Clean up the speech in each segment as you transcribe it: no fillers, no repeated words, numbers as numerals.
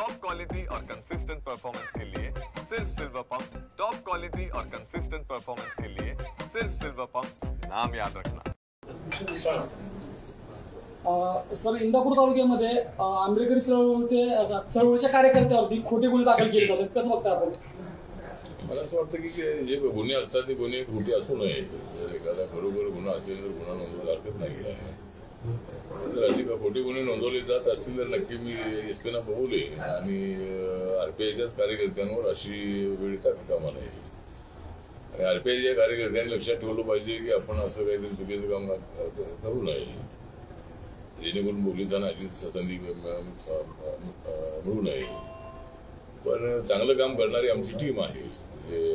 Top quality और consistent performance के लिए सिर्फ सिल्वर पंप। टॉप क्वालिटी और कंसिस्टेंट परफॉर्मेंस के लिए सिर्फ सिल्वर पंप, नाम याद रखना। सर, इंदापूर तालुक्यामध्ये आंबेडकरी चळवळीच्या कार्यकर्त्यावरती खोटे गुन्हे दाखल केले जातात, कसं बघता आपण? मला असं वाटतं की जे गुन्हे असतात ते गुन्हे खोटे असू नये. जर एखादा खरोखर गुन्हा असेल तर गुन्हा नोंदवायला हरकत नाही आहे. जर असे खोटे गुन्हे नोंदवले जात असतील तर नक्की मी एसपीना बोलले आणि आरपीआयच्याच कार्यकर्त्यांवर अशी वेळ टाकता कामा नये. आणि आरपीआयच्या कार्यकर्त्यांनी लक्षात ठेवलं पाहिजे की आपण असं काहीतरी चुकीचं काम करू नये, जेणेकरून पोलिसांना अशी संधी मिळू नये. पण चांगलं काम करणारी आमची टीम आहे,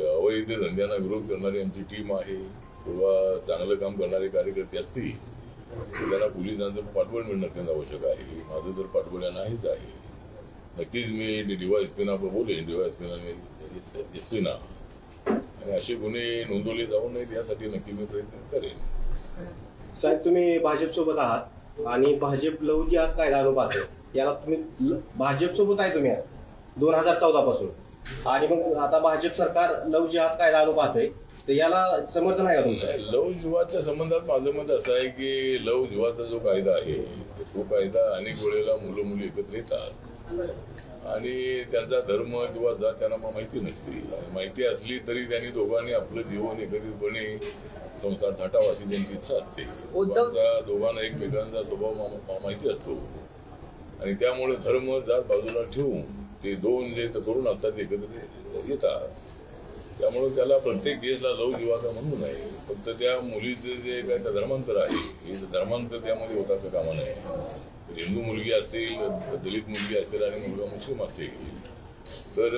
अवैध धंद्यांना विरोध करणारी आमची टीम आहे किंवा चांगलं काम करणारे कार्यकर्ते असतील तर त्यांना पोलिसांचं पाठबळ मिळणं अत्यंत आवश्यक आहे. माझं तर पाठबळ नाहीच आहे. नक्कीच मी डीवायएसपीना बोलेन, डीवायएसपीना आणि असे गुन्हे नोंदवले जाऊ नयेत यासाठी नक्की मी प्रयत्न करेन. साहेब, तुम्ही भाजपसोबत आहात आणि भाजप लव जिहाद कायदा आणू पाहतो, याला तुम्ही भाजपसोबत आहे तुम्ही 2014 पासून, आणि मग आता भाजप सरकार लव जिहाद कायदा आणू पाहतोय, तर याला समर्थन आहे का तुमचं? लव जिहादच्या संबंधात माझं मत असं आहे की लव जिहादचा जो कायदा आहे तो कायदा अनेक वेळेला मुलं मुली एकत्र येतात आणि त्यांचा धर्म किंवा जात त्यांना माहिती नसते. माहिती असली तरी त्यांनी दोघांनी आपलं जीवन एकत्रितपणे संसार थाटावा अशी त्यांची इच्छा असते. दोघांना एकमेकांचा स्वभाव माहिती असतो आणि त्यामुळे धर्म जात बाजूला ठेवून ते दोन जे तरुण असतात एकत्र येतात. त्यामुळे त्याला प्रत्येक केसला लव जिहाद म्हणू नये. फक्त त्या मुलीचं जे काय धर्मांतर आहे हे धर्मांतर त्यामध्ये होता का कामा नये. हिंदू मुलगी असेल, दलित मुलगी असेल आणि मुलगा मुस्लिम असेल तर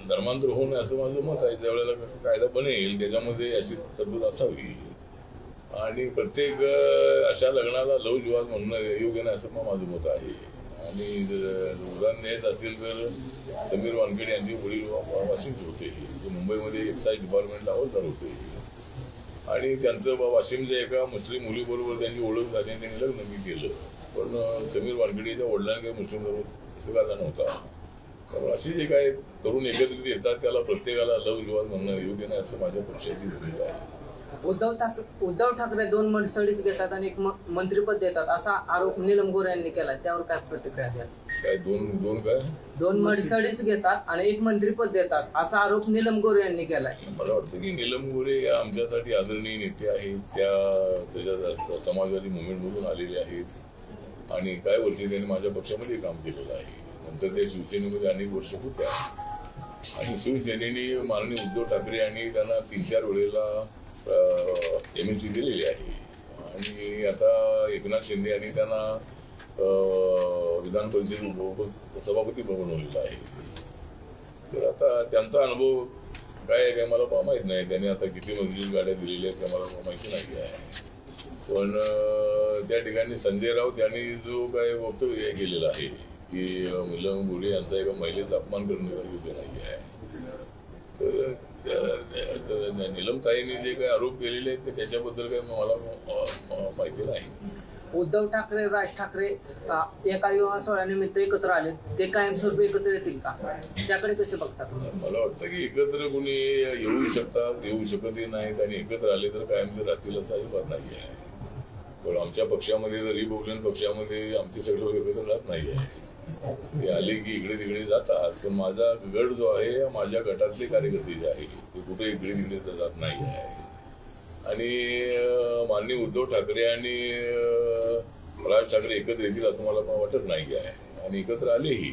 धर्मांतर होऊ नये असं माझं मत आहे. ज्यावेळेला कायदा बनेल त्याच्यामध्ये अशी तरतूद असावी आणि प्रत्येक अशा लग्नाला लव जिहाद म्हणणं योग्य नाही असं माझं मत आहे. आणि उदाहरण द्यायचं असेल तर समीर वानखेडे यांचे वडील वाशिमचे होते, ते मुंबईमध्ये एक्साईज डिपार्टमेंटला हवालदार होते आणि त्यांचं वाशिमच्या एका मुस्लिम मुलीबरोबर त्यांची ओळख झाली आणि त्यांनी लग्न केलं. पण समीर वानखेडेच्या वडिलांनी काही मुस्लिम धर्म स्वीकारला नव्हता. त्यामुळे असे जे काही तरुण एकत्रित येतात त्याला प्रत्येकाला लव जिहाद म्हणणं योग्य नाही असं माझ्या पक्षाची भूमिका आहे. उद्धव ठाकरे 2 मंडळीच घेतात आणि 1 मंत्रिपद देतात असा आरोप नीलम गोरे यांनी केला, त्यावर काय प्रतिक्रिया द्याल? काय दोन मंडळीच घेतात आणि 1 मंत्रिपद देतात असा आरोप नीलम गोरे यांनी केलाय. मला वाटतं की नीलम गोरे या आमच्यासाठी आदरणीय नेते आहेत. त्या समाजवादी मुवमेंटमधून आलेले आहेत आणि काही वर्षी त्यांनी माझ्या पक्षामध्ये काम केलेलं आहे. नंतर त्या शिवसेनेमध्ये अनेक वर्ष होत्या आणि शिवसेनेने माननीय उद्धव ठाकरे यांनी त्यांना 3-4 वेळेला MLC दिलेली आहे आणि आता एकनाथ शिंदे यांनी त्यांना विधान परिषदेत सभापती बनवलेलं आहे. तर आता त्यांचा अनुभव काय आहे काय मला माहीत नाही. त्यांनी आता किती मजबूत गाड्या दिलेल्या आहेत त्या मला माहिती नाही आहे. पण त्या ठिकाणी संजय राऊत यांनी जो काय वक्तव्य केलेलं आहे की नीलम गोरे यांचा एका महिलेचा अपमान करणे योग्य नाही आहे. तर नीलमताईंनी जे काही आरोप केलेले आहेत त्याच्याबद्दल काही मला माहिती नाही. उद्धव ठाकरे, राज ठाकरे एका विवाह सोहळ्यानिमित्त एकत्र आले, ते कायमस्वरूपी एकत्र येतील का, त्याकडे कसे बघतात? मला वाटतं की एकत्र कोणी येऊ शकतात, येऊ शकतही नाहीत आणि एकत्र आले तर कायम राहतील असं अजिबात नाही आहे. पण आमच्या पक्षामध्ये जर रिपब्लिकन पक्षामध्ये आमचे सगळे एकत्र राहत नाही आहे. ते आले की इकडे तिकडे जातात. पण माझा गट जो आहे माझ्या गटातले कार्यकर्ते जे आहे ते कुठे इकडे तिकडे जात नाही आहे. आणि माननीय उद्धव ठाकरे आणि राज ठाकरे एकत्र येतील असं मला वाटत नाही आहे. आणि एकत्र आलेही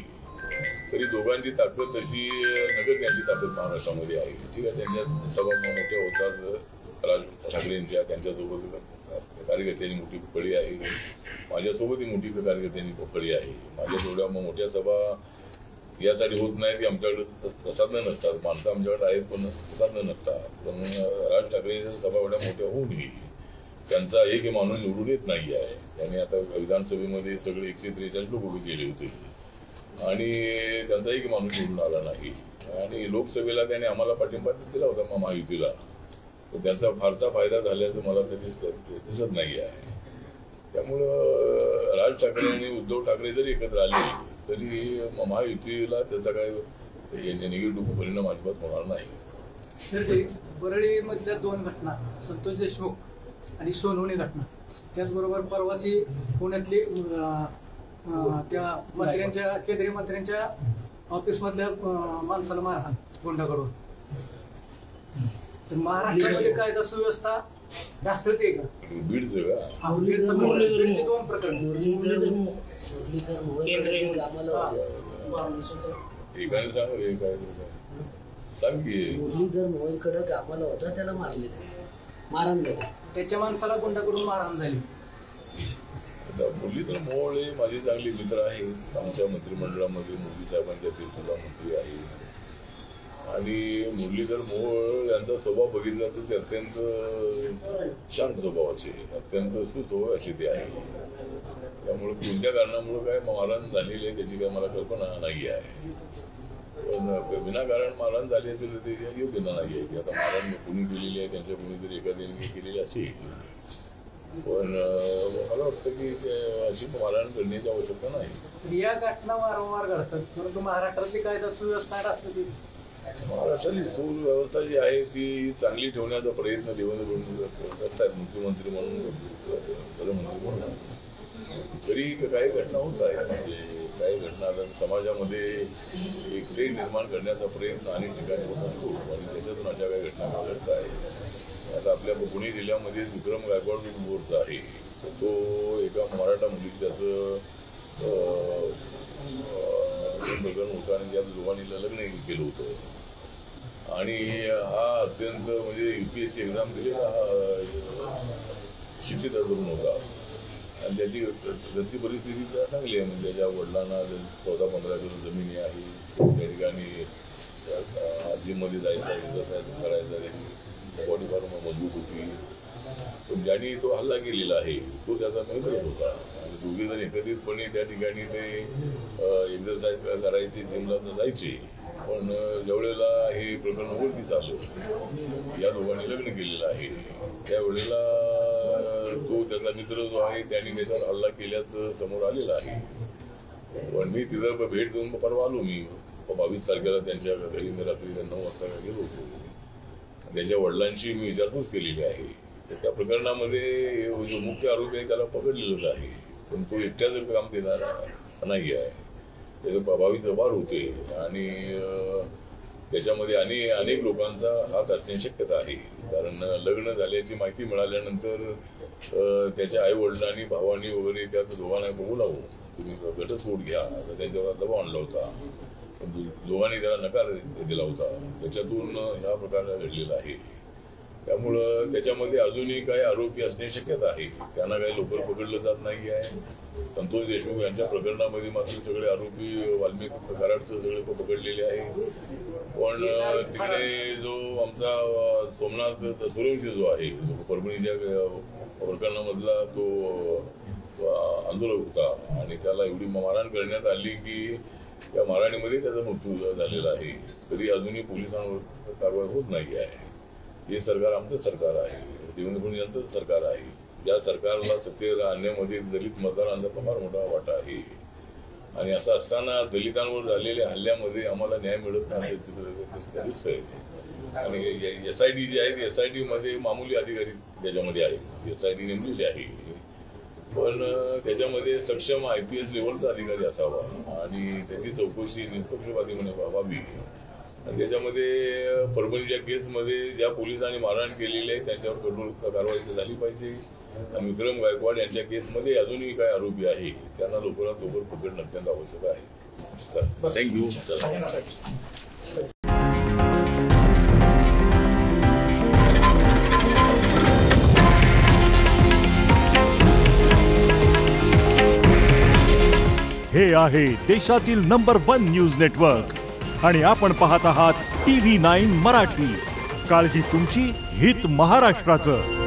तरी दोघांची ताकद तशी नगरण्याची ताकद महाराष्ट्रामध्ये आहे. ठीक आहे, त्यांच्या सभा मोठ्या होतात राज ठाकरेंच्या, त्यांच्यासोबत कार्यकर्त्यांची मोठी पकडी आहे, माझ्यासोबतही मोठी कार्यकर्त्यांची पकडी आहे. माझ्या तेवढ्या मोठ्या सभा यासाठी होत नाही की आमच्याकडे प्रसाधनं नसतात. माणसं आमच्याकडे आहेत पण प्रसाधनं नसतात. पण राज ठाकरेंच्या सभा एवढ्या मोठ्या होऊनही त्यांचा एक माणूस निवडून येत नाही आहे. त्यांनी आता विधानसभेमध्ये सगळे 143 लोक उभे केले होते आणि त्यांचा एक माणूस निवडून आला नाही. आणि लोकसभेला त्यांनी आम्हाला पाठिंबा दिला होता महायुतीला, पण त्यांचा फारसा फायदा झाल्याचं मला कधी दिसत नाही आहे. त्यामुळं राज ठाकरे आणि उद्धव ठाकरे जरी एकत्र आले तरी महायुतीला त्याचा काय निगेटिव्ह परिणाम अजिबात होणार नाही. सर, जे बरळीमधल्या 2 घटना, संतोष देशमुख आणि सोनवणे घटना, त्याचबरोबर परवाची पुण्यातली त्या मंत्र्यांच्या, केंद्रीय मंत्र्यांच्या ऑफिसमधल्या माणसाला मारहाण गुंडाकडून, तर महाराष्ट्रामध्ये कायदा सुव्यवस्था ढासळते का? बीडचं का? बीडची 2 प्रकरण. एकाने सांग रे काय सांग की. मुरलीधर मोहोळकडे कामाला होता, त्याला मारले, मारहाण झाली, त्याच्या माणसाला गुंडाकडून मारहाण झाली. मुरलीधर मोहोळ हे माझे चांगले मित्र आहेत. आमच्या मंत्रिमंडळामध्ये मोदी साहेबांच्या ते सुद्धा मंत्री आहेत. आणि मुरलीधर मोहोळ यांचा स्वभाव बघितला तर ते अत्यंत शांत स्वभावाचे, अत्यंत सुस्वभावाचे ते आहे. त्यामुळे कोणत्या कारणामुळे काय मारहाण झालेली आहे त्याची काय मला कल्पना नाही आहे. पण विनाकारण मारहाण झाली असेल तर ते योग्य नाही आहे की आता मारहाण कुणी केलेली आहे, त्यांच्या कुणीतरी एखाद्याने केलेली असेल. पण मला वाटतं की अशी मारहाण करण्याची आवश्यकता नाही. या घटना वारंवार घडतात, परंतु महाराष्ट्रातली कायदा सुव्यवस्था असली, महाराष्ट्रातली सुव्यवस्था जी आहे ती चांगली ठेवण्याचा प्रयत्न देवेंद्र करतात मुख्यमंत्री म्हणून, गृहमंत्री म्हणून. तरी काही घटना होत आहे, म्हणजे काही घटना आता समाजामध्ये एक तेढ निर्माण करण्याचा प्रयत्न अनेक ठिकाणी होत असतो आणि त्याच्यातून अशा काही घटना घडत आहे. आता आपल्या पुणे जिल्ह्यामध्ये विक्रम गायकवाड जो बोरचा आहे, तो एका मराठा मुली त्याचं प्रकरण होतं आणि त्या दोघांनीला लग्न केलं होतं. आणि हा अत्यंत म्हणजे UPSC एक्झाम दिलेला हा शिक्षित तरुण होता आणि त्याची घरची परिस्थिती चांगली आहे. म्हणजे त्याच्या वडिलांना 14-15 एकर जमिनी आहे. त्या ठिकाणी जिममध्ये जायचा, एक्सरसाइज करायचा, त्याची बॉडी फार मजबूत होती. पण ज्यांनी तो हल्ला केलेला आहे तो त्याचा मित्रच होता आणि दोघे जण एकत्रितपणे त्या ठिकाणी ते एक्सरसाइज करायचे, जिमला जायचे. पण ज्यावेळेला हे प्रकरण उघडकीस आलं, या दोघांनी लग्न केलेलं आहे, त्यावेळेला तो त्याचा मित्र जो आहे त्याने त्याच्यावर हल्ला केल्याचं समोर आलेलं आहे. पण मी तिथं भेट देऊन परवा आलो. मी 22 तारखेला त्यांच्या घरी मी रात्री 9 वाजता गेलो होतो. त्यांच्या वडिलांची मी विचारपूस केलेली आहे. त्या प्रकरणामध्ये जो मुख्य आरोपी आहे त्याला पकडलेलं आहे, पण तो एकट्याचं काम देणारा नाही आहे. त्याचे 22 वार होते आणि त्याच्यामध्ये अनेक लोकांचा हात असण्याची शक्यता आहे. कारण लग्न झाल्याची माहिती मिळाल्यानंतर त्याच्या आई वडिलांनी, भावांनी वगैरे त्या दोघांना बोलावून तुम्ही घटस्फोट घ्या, तर त्यांच्यावर दबाव आणला होता. पण दोघांनी त्याला नकार दिला होता. त्याच्यातून हा प्रकार घडलेला आहे. त्यामुळं त्याच्यामध्ये अजूनही काही आरोपी असण्याची शक्यता आहे. त्यांना काही लवकर पकडलं जात नाही आहे. संतोष देशमुख यांच्या प्रकरणामध्ये मात्र सगळे आरोपी वाल्मिकी कराडचे सगळे पकडलेले आहे. पण तिकडे जो आमचा सोमनाथ सूर्यवंशी जो आहे, परभणीच्या प्रकरणामधला तो आंदोलक होता आणि त्याला एवढी मारहाण करण्यात आली की त्या मारहाणीमध्ये त्याचा मृत्यू झालेला आहे. तरी अजूनही पोलिसांवर कारवाई होत नाही आहे. हे सरकार आमचं सरकार आहे, देवेंद्र फडणवीस यांचं सरकार आहे. ज्या सरकारला सत्तेवर आणण्यामध्ये दलित मतदारांचा फार मोठा वाटा आहे. आणि असं असताना दलितांवर झालेल्या हल्ल्यामध्ये आम्हाला न्याय मिळत नाही दिसतंय. आणि SIT जी आहे, SIT मध्ये मामूली अधिकारी त्याच्यामध्ये आहे, SIT नेमलेली आहे. पण त्याच्यामध्ये सक्षम IPS लेवलचा अधिकारी असावा आणि त्याची चौकशी निष्पक्षपातीपणे व्हावी. आणि त्याच्यामध्ये परभणीच्या केसमध्ये ज्या पोलिसांनी मारहाण केलेली आहे त्यांच्यावर कठोर कारवाई झाली पाहिजे. आणि विक्रम गायकवाड यांच्या केसमध्ये अजूनही काही आरोपी आहे त्यांना लवकरात लवकर पकडणं अत्यंत आवश्यक आहे. थँक्यू. हे आहे देशातील नंबर 1 न्यूज नेटवर्क आणि आपण पाहत आहात TV9 मराठी. काळजी तुमची, हित महाराष्ट्राचं.